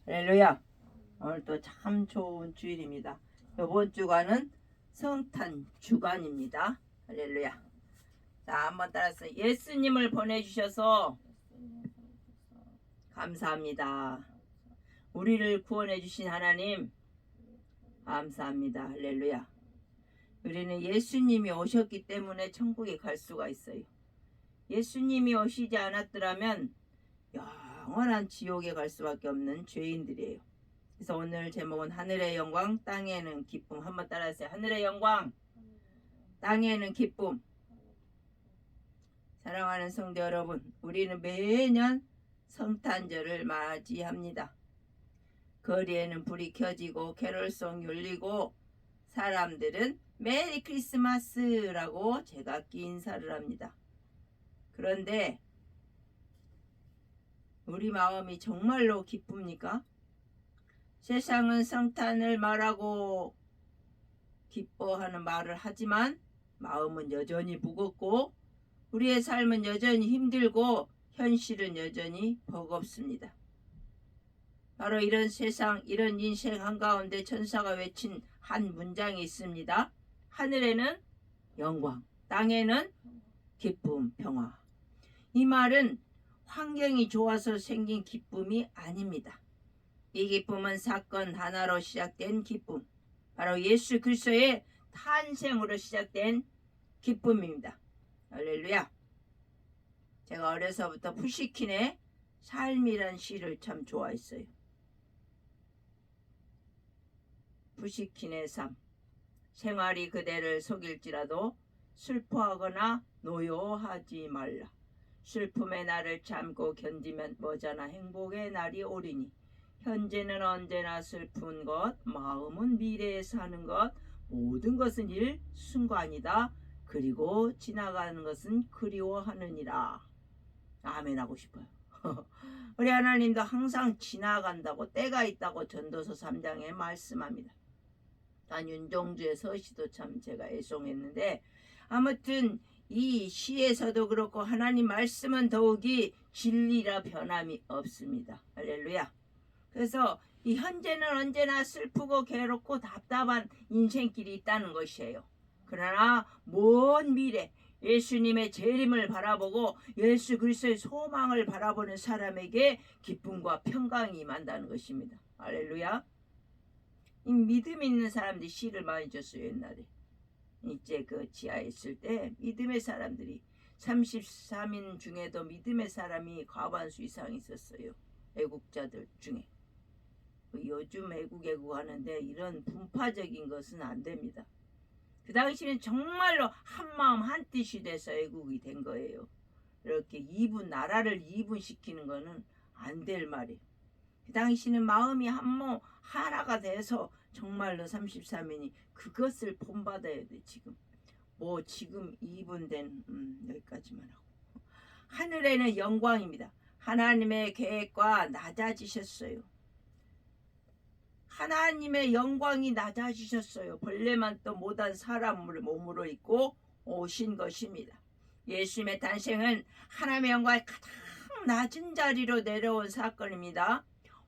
할렐루야. 오늘도 참 좋은 주일입니다. 이번 주간은 성탄 주간입니다. 할렐루야. 자, 한번 따라서 예수님을 보내주셔서 감사합니다. 우리를 구원해 주신 하나님 감사합니다. 할렐루야. 우리는 예수님이 오셨기 때문에 천국에 갈 수가 있어요. 예수님이 오시지 않았더라면 영원한 지옥에 갈 수밖에 없는 죄인들이에요. 그래서 오늘 제목은 하늘의 영광 땅에는 기쁨. 한번 따라하세요. 하늘의 영광 땅에는 기쁨. 사랑하는 성도 여러분, 우리는 매년 성탄절을 맞이합니다. 거리에는 불이 켜지고 캐롤송 울리고 사람들은 메리 크리스마스라고 제각기 인사를 합니다. 그런데 우리 마음이 정말로 기쁩니까? 세상은 성탄을 말하고 기뻐하는 말을 하지만 마음은 여전히 무겁고 우리의 삶은 여전히 힘들고 현실은 여전히 버겁습니다. 바로 이런 세상, 이런 인생 한가운데 천사가 외친 한 문장이 있습니다. 하늘에는 영광, 땅에는 기쁨, 평화. 이 말은 환경이 좋아서 생긴 기쁨이 아닙니다. 이 기쁨은 사건 하나로 시작된 기쁨, 바로 예수 그리스도의 탄생으로 시작된 기쁨입니다. 할렐루야. 제가 어려서부터 푸시킨의 삶이란 시를 참 좋아했어요. 푸시킨의 삶. 생활이 그대를 속일지라도 슬퍼하거나 노여하지 말라. 슬픔의 날을 참고 견디면 머지않아 행복의 날이 오리니 현재는 언제나 슬픈 것, 마음은 미래에 사는 것, 모든 것은 일순간이다. 그리고 지나가는 것은 그리워하느니라. 아멘 하고 싶어요. 우리 하나님도 항상 지나간다고 때가 있다고 전도서 3장에 말씀합니다. 단 윤종주의 서시도 참 제가 애송했는데 아무튼 이 시에서도 그렇고 하나님 말씀은 더욱이 진리라 변함이 없습니다. 할렐루야. 그래서 이 현재는 언제나 슬프고 괴롭고 답답한 인생길이 있다는 것이에요. 그러나 먼 미래 예수님의 재림을 바라보고 예수 그리스도의 소망을 바라보는 사람에게 기쁨과 평강이 임한다는 것입니다. 할렐루야. 이 믿음 있는 사람들이 시를 많이 줬어요. 옛날에 이제 그 지하에 있을 때 믿음의 사람들이 33인 중에도 믿음의 사람이 과반수 이상 있었어요. 애국자들 중에. 요즘 애국 하는데 이런 분파적인 것은 안 됩니다. 그 당시에는 정말로 한마음 한뜻이 돼서 애국이 된 거예요. 이렇게 나라를 이분시키는 거는 안 될 말이에요. 그 당시는 마음이 하나가 돼서 정말로 33인이 그것을 본받아야 돼. 지금 2분 된 여기까지만 하고. 하늘에는 영광입니다. 하나님의 계획과 낮아지셨어요. 하나님의 영광이 낮아지셨어요. 벌레만 또 못한 사람을 몸으로 입고 오신 것입니다. 예수님의 탄생은 하나님의 영광이 가장 낮은 자리로 내려온 사건입니다.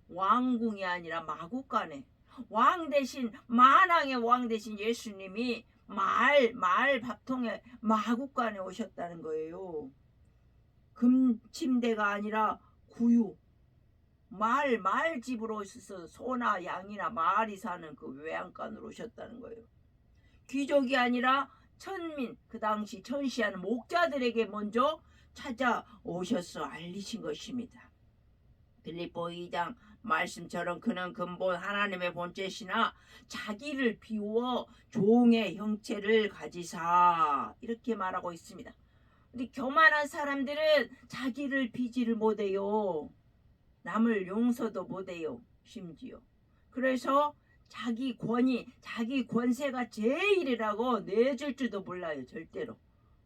왕궁이 아니라 마국간에 왕 대신 만왕의 왕 대신 예수님이 말 밥통에 마국간에 오셨다는 거예요. 금침대가 아니라 구유 말 집으로 오셔서 소나 양이나 말이 사는 그 외양간으로 오셨다는 거예요. 귀족이 아니라 천민, 그 당시 천시하는 목자들에게 먼저 찾아오셔서 알리신 것입니다. 빌립보 2장 말씀처럼 그는 근본 하나님의 본체시나 자기를 비워 종의 형체를 가지사 이렇게 말하고 있습니다. 우리 교만한 사람들은 자기를 비지를 못해요. 남을 용서도 못해요. 심지어. 그래서 자기 권위, 자기 권세가 제일이라고 내줄 줄도 몰라요. 절대로.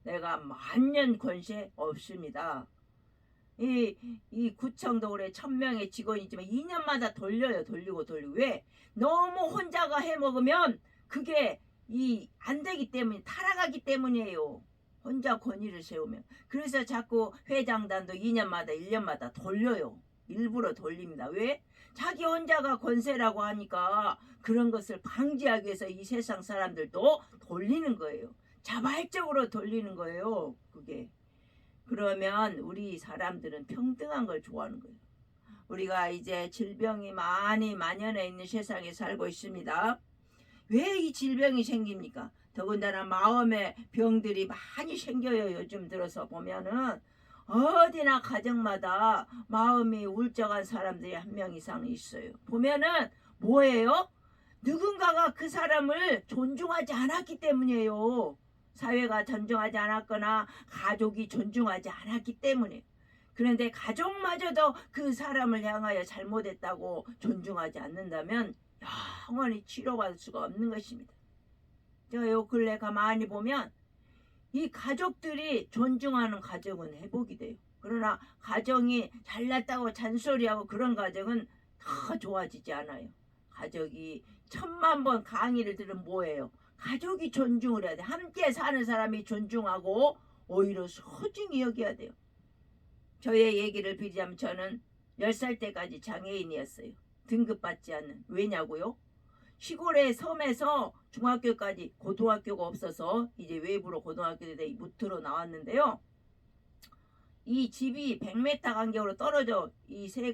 내가 만년 권세 없습니다. 이 구청도 그래 1000명의 직원이지만 2년마다 돌리고. 왜? 너무 혼자가 해먹으면 그게 안 되기 때문에 타락하기 때문이에요. 혼자 권위를 세우면. 그래서 자꾸 회장단도 2년마다 1년마다 돌려요. 일부러 돌립니다. 왜? 자기 혼자가 권세라고 하니까 그런 것을 방지하기 위해서 이 세상 사람들도 돌리는 거예요. 자발적으로 돌리는 거예요. 그게. 그러면 우리 사람들은 평등한 걸 좋아하는 거예요. 우리가 이제 질병이 많이 만연해 있는 세상에 살고 있습니다. 왜 이 질병이 생깁니까? 더군다나 마음의 병들이 많이 생겨요. 요즘 들어서 보면은 어디나 가정마다 마음이 울적한 사람들이 한 명 이상 있어요. 보면은 뭐예요? 누군가가 그 사람을 존중하지 않았기 때문이에요. 사회가 존중하지 않았거나 가족이 존중하지 않았기 때문에. 그런데 가족마저도 그 사람을 향하여 잘못했다고 존중하지 않는다면 영원히 치료받을 수가 없는 것입니다. 요 근래 가만히 보면 이 가족들이 존중하는 가정은 회복이 돼요. 그러나 가정이 잘났다고 잔소리하고 그런 가정은 다 좋아지지 않아요. 가족이 1000만 번 강의를 들으면 뭐예요? 가족이 존중을 해야 돼. 함께 사는 사람이 존중하고 오히려 소중히 여겨야 돼요. 저의 얘기를 빌자면 저는 10살 때까지 장애인이었어요. 등급받지 않는. 왜냐고요? 시골의 섬에서 중학교까지 고등학교가 없어서 이제 외부로 고등학교에 무트로 나왔는데요. 이 집이 100m 간격으로 떨어져 이 세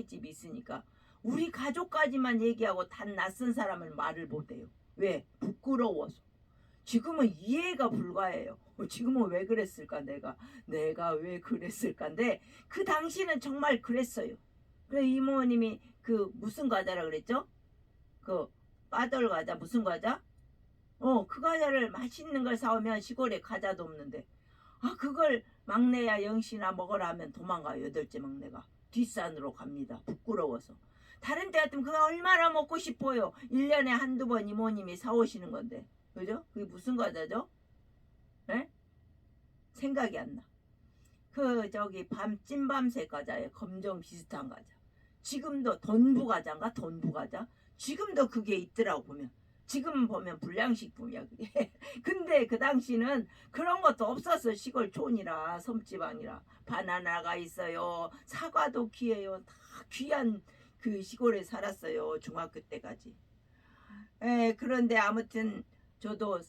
집이 있으니까 우리 가족까지만 얘기하고 단 낯선 사람을 말을 못해요. 왜? 부끄러워서. 지금은 이해가 불가해요. 지금은 왜 그랬을까 내가 왜 그랬을까인데 그 당시는 정말 그랬어요. 그래 이모님이 그 무슨 과자라 그랬죠? 그 빠돌 과자 무슨 과자? 그 과자를 맛있는 걸 사오면 시골에 과자도 없는데 그걸 막내야 영신아 먹으라 하면 도망가요. 8째 막내가 뒷산으로 갑니다. 부끄러워서. 다른 때 같으면 그거 얼마나 먹고 싶어요. 1년에 한두 번 이모님이 사오시는 건데 그죠? 그게 무슨 과자죠? 에? 생각이 안 나. 찐밤새 과자예요. 검정 비슷한 과자. 지금도 돈부 과자인가? 돈부 과자? 지금도 그게 있더라고 보면. 지금 보면 불량식품이야 그게. 근데 그 당시는 그런 것도 없었어. 시골 촌이라 섬지방이라. 바나나가 있어요. 사과도 귀해요. 다 귀한 그 시골에 살았어요. 중학교 때까지. 그런데 아무튼 저도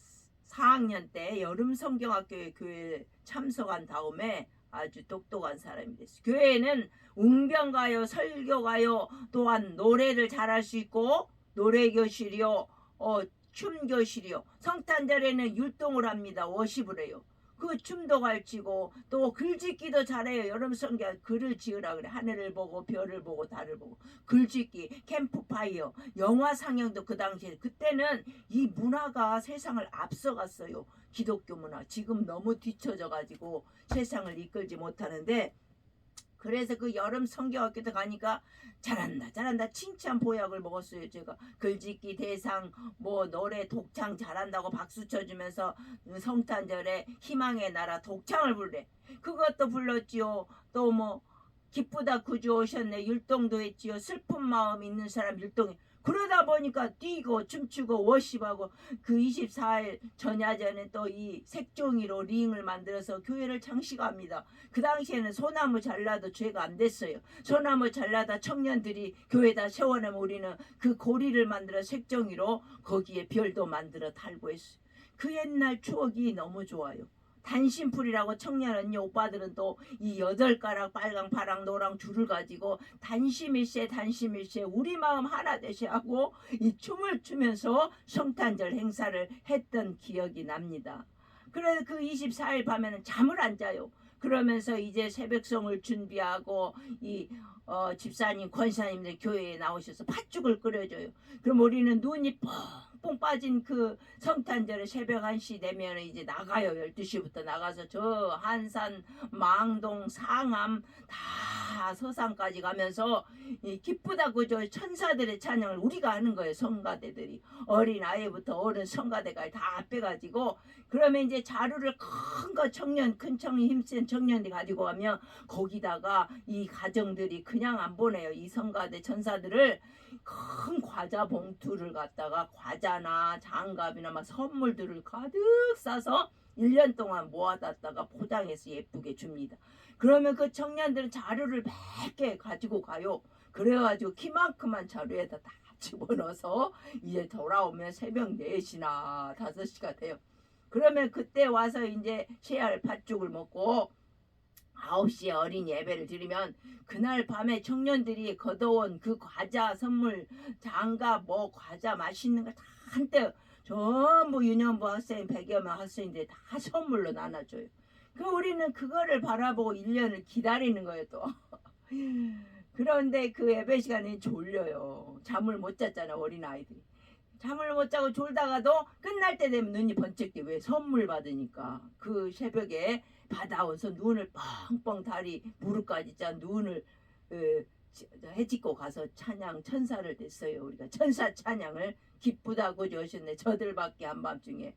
4학년 때 여름 성경학교에 교회에 참석한 다음에 아주 똑똑한 사람이 됐어요. 교회에는 웅변가요, 설교가요, 또한 노래를 잘할 수 있고 노래교실이요, 춤교실이요. 성탄절에는 율동을 합니다. 워십을 해요. 그 춤도 가르치고 또 글짓기도 잘해요. 여름 성경 글을 지으라 그래. 하늘을 보고 별을 보고 달을 보고 글짓기, 캠프파이어, 영화 상영도 그 당시에 그때는 이 문화가 세상을 앞서갔어요. 기독교 문화. 지금 너무 뒤처져 가지고 세상을 이끌지 못하는데 그래서 그 여름 성경학교도 가니까 잘한다 칭찬 보약을 먹었어요. 제가 글짓기 대상 뭐 노래 독창 잘한다고 박수 쳐주면서 성탄절에 희망의 나라 독창을 부르래. 그것도 불렀지요. 또 뭐 기쁘다 구주 오셨네 율동도 했지요. 슬픈 마음 있는 사람 율동해. 그러다 보니까 뛰고 춤추고 워십하고 그 24일 전야제는 또 이 색종이로 링을 만들어서 교회를 장식합니다. 그 당시에는 소나무 잘라도 죄가 안 됐어요. 소나무 잘라다 청년들이 교회에다 세워놓으면 우리는 그 고리를 만들어 색종이로 거기에 별도 만들어 달고 했어요. 그 옛날 추억이 너무 좋아요. 단심풀이라고 청년 언니 오빠들은 또 이 8가락 빨강 파랑 노랑 줄을 가지고 단심일세 우리 마음 하나 되시 하고 이 춤을 추면서 성탄절 행사를 했던 기억이 납니다. 그래서 그 24일 밤에는 잠을 안 자요. 그러면서 이제 새벽성을 준비하고 이 집사님 권사님들 교회에 나오셔서 팥죽을 끓여줘요. 그럼 우리는 눈이 뽕뽕 빠진 그 성탄절에 새벽 1시 되면 이제 나가요. 12시부터 나가서 저 한산 망동 상암 다 서산까지 가면서 이 기쁘다 그저 천사들의 찬양을 우리가 하는 거예요. 성가대들이 어린 아이부터 어른 성가대까지 다 빼가지고 그러면 이제 자루를 큰 거 큰 청년 힘센 청년들이 가지고 가면 거기다가 이 가정들이 그냥 안 보내요. 이 성가대 천사들을 큰 과자 봉투를 갖다가 과자나 장갑이나 막 선물들을 가득 싸서 1년 동안 모아놨다가 포장해서 예쁘게 줍니다. 그러면 그 청년들은 자루를 몇 개 가지고 가요. 그래가지고 키만큼만 자루에다 다 집어넣어서 이제 돌아오면 새벽 4시나 5시가 돼요. 그러면 그때 와서 이제 새알 팥죽을 먹고 9시에 어린 예배를 드리면 그날 밤에 청년들이 걷어온 그 과자 선물 장갑 뭐 과자 맛있는 거 다 한때 전부 유년부 학생 100여 명 학생들이 다 선물로 나눠줘요. 그 우리는 그거를 바라보고 1년을 기다리는 거예요 또. 그런데 그 예배 시간에 졸려요. 잠을 못 잤잖아 어린아이들이. 잠을 못 자고 졸다가도 끝날 때 되면 눈이 번쩍 뜨. 왜? 선물 받으니까. 그 새벽에 받아와서 눈을 뻥뻥 다리 무릎까지 짠 눈을 해짓고 가서 찬양 천사를 댔어요. 우리가 천사 찬양을 기쁘다고 저셨네. 저들밖에 한밤중에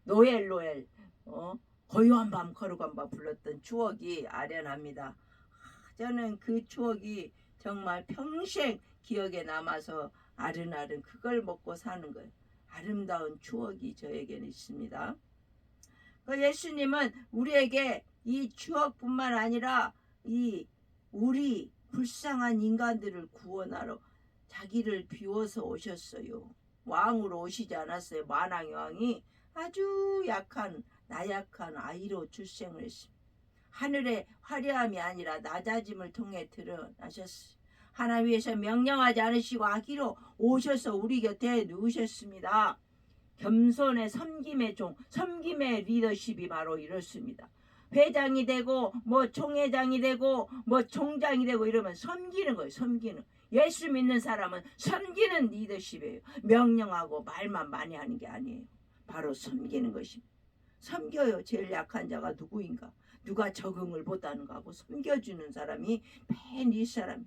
노엘 고요한 밤 거룩한 밤 불렀던 추억이 아련합니다. 저는 그 추억이 정말 평생 기억에 남아서 아른아른 그걸 먹고 사는 거예요. 아름다운 추억이 저에게는 있습니다. 예수님은 우리에게 이 추억뿐만 아니라 이 우리 불쌍한 인간들을 구원하러 자기를 비워서 오셨어요. 왕으로 오시지 않았어요. 만왕의 왕이 아주 약한 나약한 아이로 출생을 했습니다. 하늘의 화려함이 아니라 낮아짐을 통해 드러나셨어요. 하나님 위해서 명령하지 않으시고 아기로 오셔서 우리 곁에 누우셨습니다. 겸손의 섬김의 종, 섬김의 리더십이 바로 이렇습니다. 회장이 되고 뭐 총회장이 되고 뭐 총장이 되고 이러면 섬기는 거예요. 섬기는. 예수 믿는 사람은 섬기는 리더십이에요. 명령하고 말만 많이 하는 게 아니에요. 바로 섬기는 것입니다. 섬겨요. 제일 약한 자가 누구인가? 누가 적응을 못하는가 하고 섬겨주는 사람이 맨 이 사람.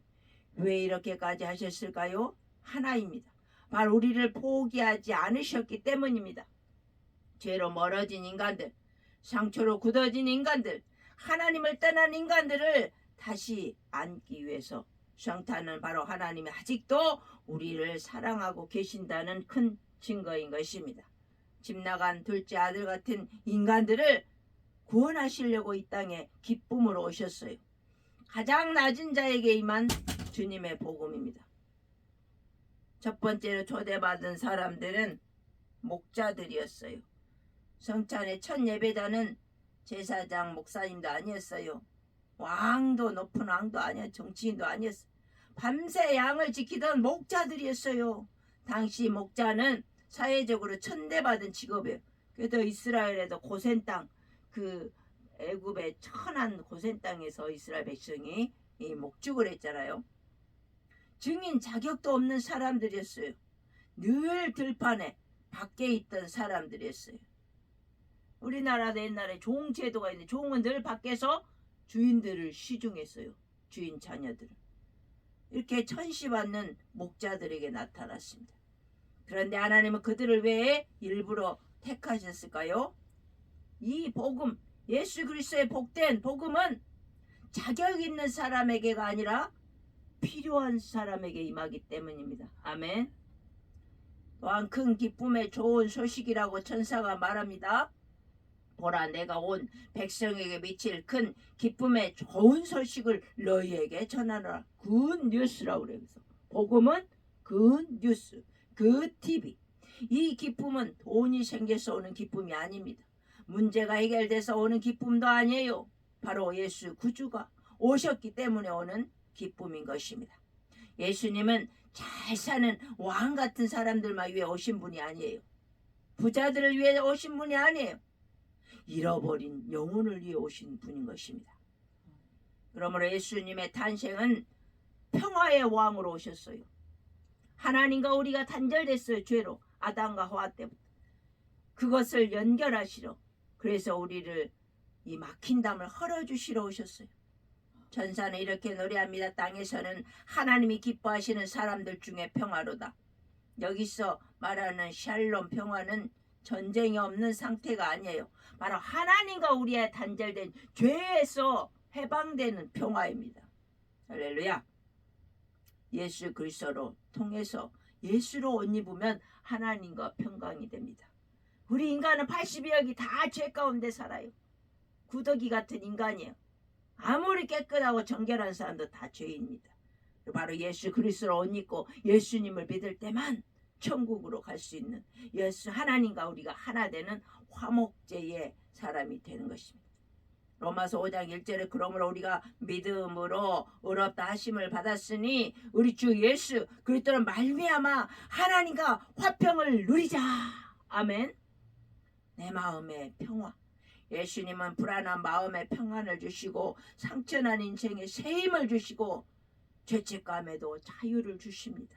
왜 이렇게까지 하셨을까요? 하나입니다. 바로 우리를 포기하지 않으셨기 때문입니다. 죄로 멀어진 인간들, 상처로 굳어진 인간들, 하나님을 떠난 인간들을 다시 안기 위해서 성탄은 바로 하나님이 아직도 우리를 사랑하고 계신다는 큰 증거인 것입니다. 집 나간 둘째 아들 같은 인간들을 구원하시려고 이 땅에 기쁨으로 오셨어요. 가장 낮은 자에게 임한 주님의 복음입니다. 첫 번째로 초대받은 사람들은 목자들이었어요. 성찬의 첫 예배자는 제사장 목사님도 아니었어요. 왕도 높은 왕도 아니었어요. 정치인도 아니었어요. 밤새 양을 지키던 목자들이었어요. 당시 목자는 사회적으로 천대받은 직업이에요. 그래도 이스라엘에도 고센 땅, 그 애굽의 천한 고센 땅에서 이스라엘 백성이 목축을 했잖아요. 증인 자격도 없는 사람들이었어요. 늘 들판에 밖에 있던 사람들이었어요. 우리나라도 옛날에 종 제도가 있는데 종은 늘 밖에서 주인들을 시중했어요. 주인 자녀들을. 이렇게 천시받는 목자들에게 나타났습니다. 그런데 하나님은 그들을 왜 일부러 택하셨을까요? 이 복음, 예수 그리스도의 복된 복음은 자격 있는 사람에게가 아니라 필요한 사람에게 임하기 때문입니다. 아멘. 또한 큰 기쁨의 좋은 소식이라고 천사가 말합니다. 보라, 내가 온 백성에게 미칠 큰 기쁨의 좋은 소식을 너희에게 전하노라. 굿 뉴스라고 그래요. 복음은 굿 뉴스, 굿 TV. 이 기쁨은 돈이 생겨서 오는 기쁨이 아닙니다. 문제가 해결돼서 오는 기쁨도 아니에요. 바로 예수 구주가 오셨기 때문에 오는 기쁨인 것입니다. 예수님은 잘 사는 왕 같은 사람들만 위해 오신 분이 아니에요. 부자들을 위해 오신 분이 아니에요. 잃어버린 영혼을 위해 오신 분인 것입니다. 그러므로 예수님의 탄생은 평화의 왕으로 오셨어요. 하나님과 우리가 단절됐어요. 죄로. 아담과 하와 때부터. 그것을 연결하시러, 그래서 우리를 이 막힌 담을 헐어주시러 오셨어요. 전사는 이렇게 노래합니다. 땅에서는 하나님이 기뻐하시는 사람들 중에 평화로다. 여기서 말하는 샬롬 평화는 전쟁이 없는 상태가 아니에요. 바로 하나님과 우리의 단절된 죄에서 해방되는 평화입니다. 할렐루야. 예수 그리스도로 통해서 예수로 옷 입으면 하나님과 평강이 됩니다. 우리 인간은 80여억이 다 죄 가운데 살아요. 구더기 같은 인간이에요. 아무리 깨끗하고 정결한 사람도 다 죄인입니다. 바로 예수 그리스도를 옷 입고 예수님을 믿을 때만 천국으로 갈 수 있는, 예수 하나님과 우리가 하나 되는 화목제의 사람이 되는 것입니다. 로마서 5장 1절에 그러므로 우리가 믿음으로 의롭다 하심을 받았으니 우리 주 예수 그리스도로 말미암아 하나님과 화평을 누리자. 아멘. 내 마음의 평화. 예수님은 불안한 마음의 평안을 주시고 상처난 인생에 새 힘을 주시고 죄책감에도 자유를 주십니다.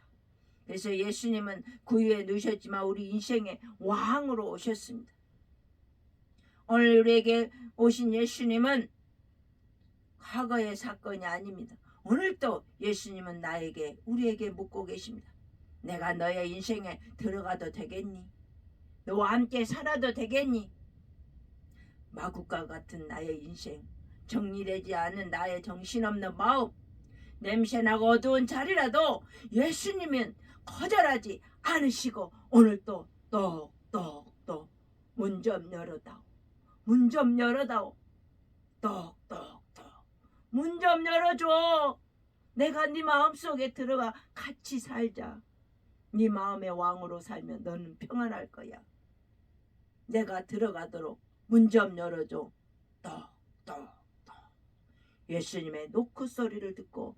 그래서 예수님은 구유에 누셨지만 우리 인생의 왕으로 오셨습니다. 오늘 우리에게 오신 예수님은 과거의 사건이 아닙니다. 오늘도 예수님은 나에게 우리에게 묻고 계십니다. 내가 너의 인생에 들어가도 되겠니? 너와 함께 살아도 되겠니? 마구과 같은 나의 인생, 정리되지 않은 나의 정신없는 마음, 냄새나고 어두운 자리라도 예수님은 거절하지 않으시고 오늘도 똑똑똑 문 좀 열어다오. 문 좀 열어다오. 똑똑똑 문 좀 열어줘. 내가 네 마음속에 들어가 같이 살자. 네 마음의 왕으로 살면 너는 평안할 거야. 내가 들어가도록 문 좀 열어줘. 똑똑똑 예수님의 노크 소리를 듣고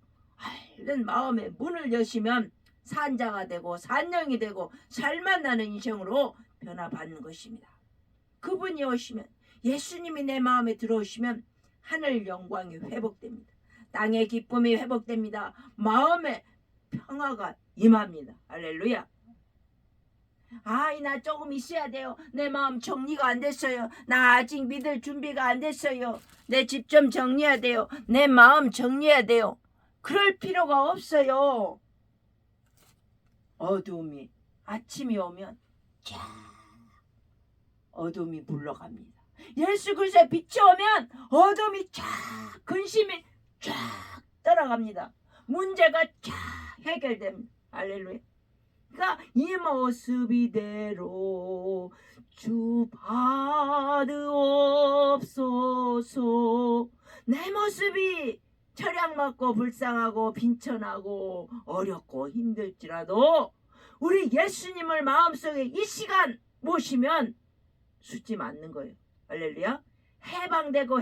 얼른 마음의 문을 여시면 산자가 되고 산영이 되고 살만나는 인생으로 변화받는 것입니다. 그분이 오시면, 예수님이 내 마음에 들어오시면 하늘 영광이 회복됩니다. 땅의 기쁨이 회복됩니다. 마음의 평화가 임합니다. 할렐루야. 나 조금 있어야 돼요. 내 마음 정리가 안 됐어요. 나 아직 믿을 준비가 안 됐어요. 내 집 좀 정리해야 돼요. 내 마음 정리해야 돼요. 그럴 필요가 없어요. 어둠이, 아침이 오면 쫙 어둠이 물러갑니다. 예수 그리스도의 빛이 오면 어둠이 쫙, 근심이 쫙 떠나갑니다. 문제가 쫙 해결됩니다. 할렐루야. 그러니까 이 모습 이대로 주 받으옵소서. 내 모습이 철양맞고 불쌍하고 빈천하고 어렵고 힘들지라도 우리 예수님을 마음속에 이 시간 모시면 수치 맞는 거예요. 할렐루야. 해방되고